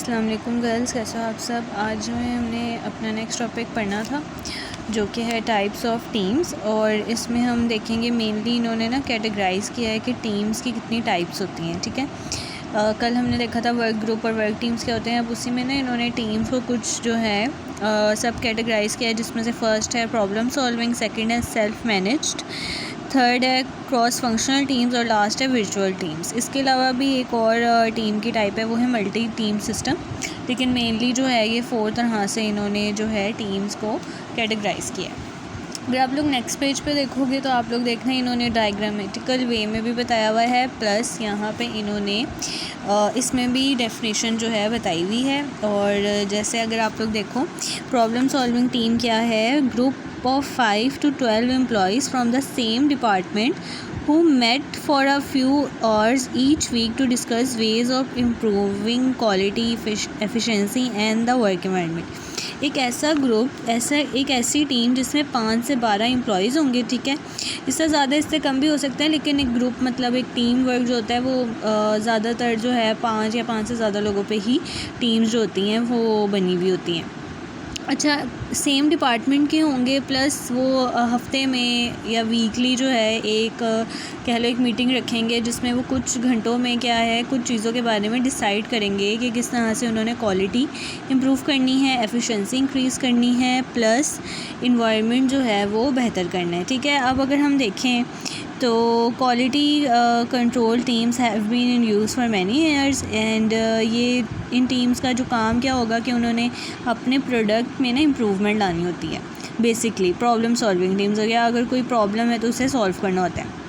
अस्सलाम वालेकुम गर्ल्स, कैसे हो आप सब। आज में हमने अपना नेक्स्ट टॉपिक पढ़ना था जो कि है टाइप्स ऑफ टीम्स। और इसमें हम देखेंगे मेनली इन्होंने ना कैटेगराइज़ किया है कि टीम्स की कितनी टाइप्स होती हैं। ठीक है, कल हमने देखा था वर्क ग्रुप और वर्क टीम्स क्या होते हैं। अब उसी में ना इन्होंने टीम्स को कुछ जो है सब कैटेगराइज़ किया है, जिसमें से फर्स्ट है प्रॉब्लम सॉल्विंग, सेकेंड है सेल्फ मैनेज्ड, थर्ड है क्रॉस फंक्शनल टीम्स और लास्ट है वर्चुअल टीम्स। इसके अलावा भी एक और टीम की टाइप है, वो है मल्टी टीम सिस्टम। लेकिन मेनली जो है ये 4 तरह से इन्होंने जो है टीम्स को कैटेगराइज़ किया है। अगर आप लोग नेक्स्ट पेज पे देखोगे तो आप लोग देखना इन्होंने डायग्रामेटिकल वे में भी बताया हुआ है, प्लस यहाँ पे इन्होंने इसमें भी डेफिनेशन जो है बताई हुई है। और जैसे अगर आप लोग देखो प्रॉब्लम सॉल्विंग टीम क्या है, group of 5 to 12 employees from the same department who met for a few hours each week to discuss ways of improving quality, efficiency and the work environment। एक ऐसा ग्रुप, एक ऐसी team जिसमें 5 से 12 employees होंगे। ठीक है, इससे ज़्यादा इससे कम भी हो सकता है, लेकिन एक ग्रुप मतलब एक टीम वर्क जो होता है वो ज़्यादातर जो है 5 या 5 से ज़्यादा लोगों पे ही टीम्स जो होती हैं वो बनी हुई होती हैं। अच्छा, सेम डिपार्टमेंट के होंगे, प्लस वो हफ्ते में या वीकली जो है एक कह लो एक मीटिंग रखेंगे जिसमें वो कुछ घंटों में क्या है कुछ चीज़ों के बारे में डिसाइड करेंगे कि किस तरह से उन्होंने क्वालिटी इम्प्रूव करनी है, एफिशिएंसी इंक्रीज़ करनी है, प्लस इन्वायरमेंट जो है वो बेहतर करना है। ठीक है, अब अगर हम देखें तो quality control teams have been in use for many years and ये इन टीम्स का जो काम क्या होगा कि उन्होंने अपने प्रोडक्ट में ना इम्प्रूवमेंट लानी होती है। बेसिकली प्रॉब्लम सॉल्विंग टीम्स हो गया, अगर कोई प्रॉब्लम है तो उसे सॉल्व करना होता है।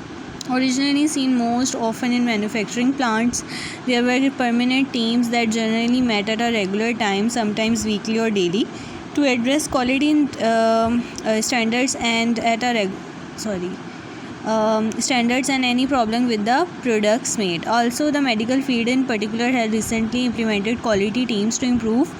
Originally seen most often in manufacturing plants, there were permanent teams that generally met at a regular time, sometimes weekly or daily, to address quality standards and standards and any problem with the products made. Also, the medical field in particular has recently implemented quality teams to improve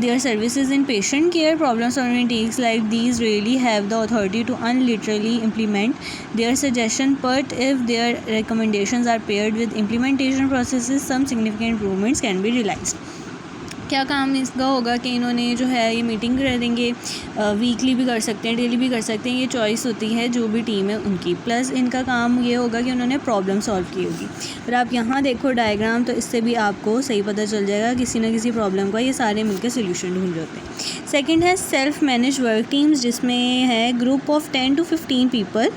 their services in patient care. Problem solving teams like these really have the authority to unilaterally implement their suggestion, but if their recommendations are paired with implementation processes, some significant improvements can be realized. क्या काम इसका होगा कि इन्होंने जो है ये meeting कर देंगे, वीकली भी कर सकते हैं, डेली भी कर सकते हैं, ये चॉइस होती है जो भी टीम है उनकी। प्लस इनका काम ये होगा कि उन्होंने प्रॉब्लम सॉल्व की होगी। और आप यहाँ देखो डायग्राम, तो इससे भी आपको सही पता चल जाएगा किसी न किसी प्रॉब्लम का ये सारे मिलकर सोल्यूशन ढूंढ होते हैं। सेकेंड है सेल्फ मैनेज वर्क टीम्स, जिसमें है group of 10 to 15 people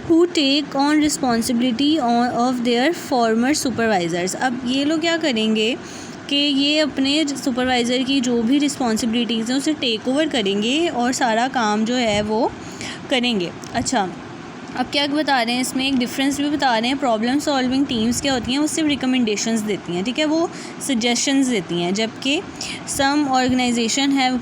who take on responsibility of their former supervisors। अब ये लोग क्या करेंगे कि ये अपने सुपरवाइज़र की जो भी रिस्पॉन्सिबिलिटीज़ हैं उसे टेक ओवर करेंगे और सारा काम जो है वो करेंगे। अच्छा, अब क्या बता रहे हैं इसमें एक डिफरेंस भी बता रहे हैं। प्रॉब्लम सॉल्विंग टीम्स क्या होती हैं, वो सिर्फ रिकमेंडेशंस देती हैं। ठीक है, वो सजेशंस देती हैं, जबकि some organisation have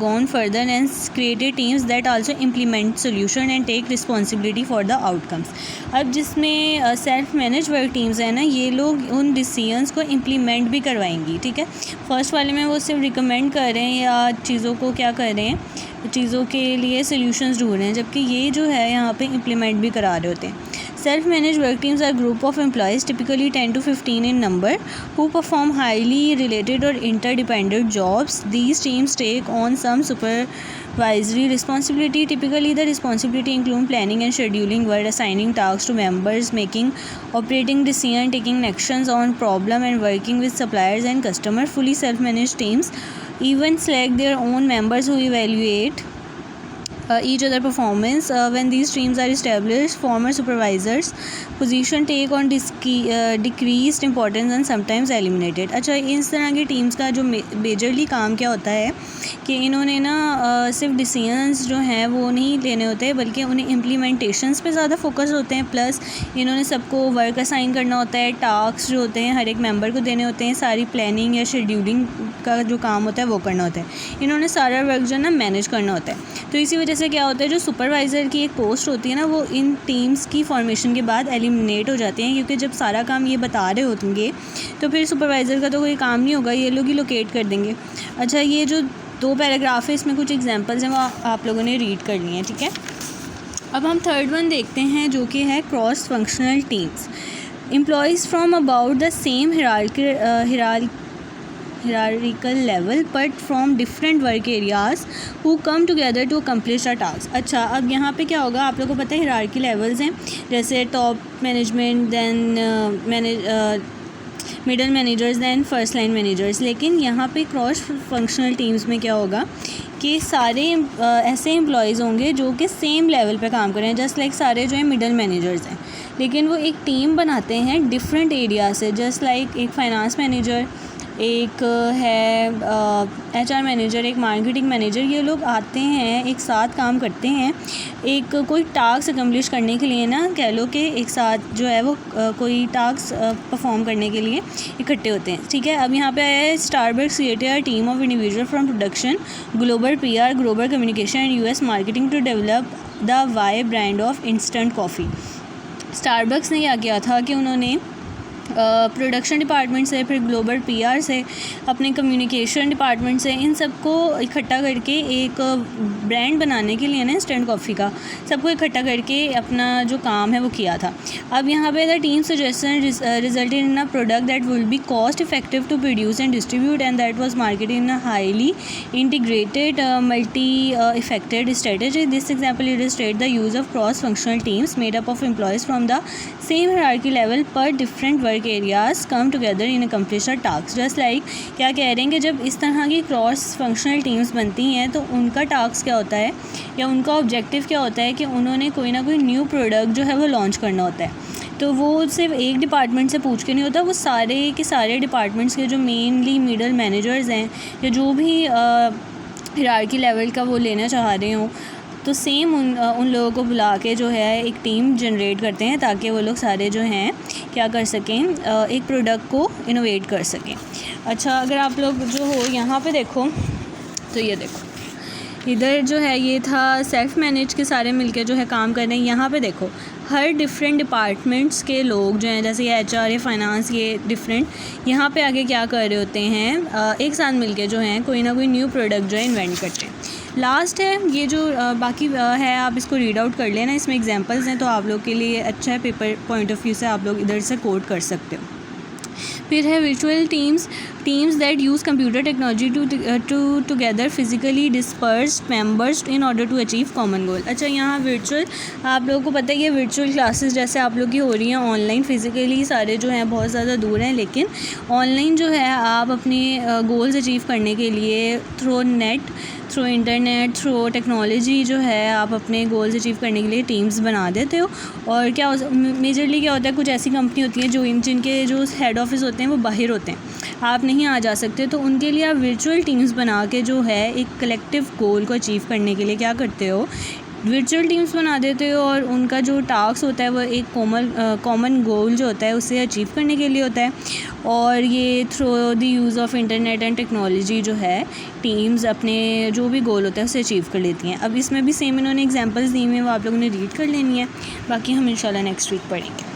gone further and created teams that also implement solution and take responsibility for the outcomes. अब जिसमें सेल्फ मैनेज वर्क टीम्स है ना, ये लोग उन डिसीजंस को इम्प्लीमेंट भी करवाएंगी। ठीक है, फर्स्ट वाले में वो सिर्फ रिकमेंड कर रहे हैं या चीज़ों को क्या कर रहे हैं, चीज़ों के लिए सोल्यूशंस ढूंढ रहे हैं, जबकि ये जो है यहाँ पे इम्प्लीमेंट भी करा रहे होते हैं। Self manage work teams are group of employees typically 10 to 15 in number who perform highly related or interdependent jobs. These teams take on some supervisory responsibility. Typically the responsibility include planning and scheduling work, assigning tasks to members, making operating decision, taking actions on problem and working with suppliers and customers. Fully self-managed teams even select their own members who evaluate each other performance. When these teams are established, former supervisors position take on decreased importance and sometimes eliminated। अच्छा, इस तरह की teams का जो majorly काम क्या होता है कि इन्होंने ना सिर्फ डिसीजंस जो हैं वो नहीं लेने होते, बल्कि उन्हें इम्प्लीमेंटेशंस पे ज़्यादा फोकस होते हैं। प्लस इन्होंने सबको वर्क असाइन करना होता है, टास्क जो होते हैं हर एक मेंबर को देने होते हैं, सारी प्लानिंग या शेड्यूलिंग का जो काम होता है वो करना होता है। इन्होंने सारा वर्क जो है ना मैनेज करना होता है। तो इसी वजह से क्या होता है, जो सुपरवाइज़र की एक पोस्ट होती है ना, वो इन टीम्स की फॉर्मेशन के बाद एलिमिनेट हो जाते हैं, क्योंकि जब सारा काम ये बता रहे होंगे तो फिर सुपरवाइज़र का तो कोई काम नहीं होगा, ये लोग ही लोकेट कर देंगे। अच्छा, ये जो 2 पैराग्राफ है इसमें कुछ एग्जांपल्स हैं, वो आप लोगों ने रीड करनी है। ठीक है, अब हम थर्ड वन देखते हैं जो कि है cross functional teams. Employees from about the same hierarchical level but from different work areas who come together to accomplish a task. अच्छा, अब यहाँ पे क्या होगा, आप लोगों को पता है hierarchy levels हैं, जैसे top management, then middle managers, than first line managers. लेकिन यहाँ पे क्रॉस फंक्शनल टीम्स में क्या होगा कि सारे ऐसे एम्प्लॉयज़ होंगे जो कि सेम लेवल पे काम कर रहे हैं, जस्ट लाइक सारे जो है मिडल मैनेजर्स हैं, लेकिन वो एक टीम बनाते हैं डिफरेंट एरिया से. जस्ट लाइक एक फाइनेंस मैनेजर, एक है HR मैनेजर, एक मार्केटिंग मैनेजर, ये लोग आते हैं एक साथ काम करते हैं एक कोई टास्क अकम्प्लिश करने के लिए ना, कह लो कि एक साथ जो है वो कोई टास्क परफॉर्म करने के लिए इकट्ठे होते हैं. ठीक है, अब यहाँ पे आया है Starbucks created a team of individual from production, global PR, global communication and US marketing to develop the via brand of instant coffee. Starbucks ने क्या किया था कि उन्होंने प्रोडक्शन डिपार्टमेंट से, फिर ग्लोबल PR से, अपने कम्युनिकेशन डिपार्टमेंट से, इन सबको इकट्ठा करके एक ब्रांड बनाने के लिए ना इंस्टेंट कॉफ़ी का सबको इकट्ठा करके अपना जो काम है वो किया था. अब यहाँ पे the team suggestion resulted in a product that will be cost effective to produce and distribute and that was marketed in a highly integrated multi effected strategy. This example illustrate the use of cross functional teams made up of employees from the same hierarchy level पर different work areas come together in accomplish a task. Just like क्या कह रहे हैं कि जब इस तरह की क्रॉस फंक्शनल टीम्स बनती हैं तो उनका टास्क क्या होता है या उनका ऑब्जेक्टिव क्या होता है कि उन्होंने कोई ना कोई न्यू प्रोडक्ट जो है वो लॉन्च करना होता है. तो वो सिर्फ एक डिपार्टमेंट से पूछ के नहीं होता, वो सारे के सारे डिपार्टमेंट्स के जो मेनली मिडल मैनेजर्स हैं या जो भी हायरार्की लेवल का वो लेना चाह रहे हों, तो सेम उन लोगों को बुला के जो है एक टीम जनरेट करते हैं ताकि वो लोग सारे जो हैं क्या कर सकें, एक प्रोडक्ट को इनोवेट कर सकें. अच्छा, अगर आप लोग जो हो यहाँ पे देखो तो ये देखो इधर जो है ये था सेल्फ मैनेज के सारे मिलके जो है काम कर रहे हैं. यहाँ पे देखो हर डिफरेंट डिपार्टमेंट्स के लोग जो हैं, जैसे ये HR, ये फाइनेंस, ये डिफरेंट यहाँ पे आगे क्या कर रहे होते हैं, एक साथ मिलके जो हैं कोई ना कोई न्यू प्रोडक्ट जो है इन्वेंट करते हैं. लास्ट है ये जो बाकी है, आप इसको रीड आउट कर लेना, इसमें एग्जांपल्स हैं तो आप लोग के लिए अच्छा है, पेपर पॉइंट ऑफ व्यू से आप लोग इधर से कोड कर सकते हो. फिर है virtual teams that use computer technology to together physically dispersed members in order to achieve common goal. अच्छा, यहाँ वर्चुअल आप लोगों को पता है कि वर्चुअल क्लासेस जैसे आप लोग की हो रही हैं ऑनलाइन, फिज़िकली सारे जो हैं बहुत ज़्यादा दूर हैं, लेकिन ऑनलाइन जो है आप अपने गोल्स अचीव करने के लिए through net, through internet, through technology जो है आप अपने गोल्स अचीव करने के लिए टीम्स बना देते हो. और क्या मेजरली क्या होता है, कुछ ऐसी कंपनी होती हैं जो जिनके जो हेड ऑफिस होते हैं वो बाहर होते हैं, आप नहीं आ जा सकते, तो उनके लिए आप वर्चुअल टीम्स बना के जो है एक कलेक्टिव गोल को अचीव करने के लिए क्या करते हो, वर्चुअल टीम्स बना देते हो और उनका जो टास्क होता है वो एक कॉमन गोल जो होता है उसे अचीव करने के लिए होता है. और ये through the use of internet and technology जो है टीम्स अपने जो भी गोल होता है उसे अचीव कर लेती हैं. अब इसमें भी सेम इन्होंने एग्जांपल्स दी हुई हैं, वो आप लोगों ने रीड कर लेनी है, बाकी हम इंशाल्लाह नेक्स्ट वीक पढ़ेंगे.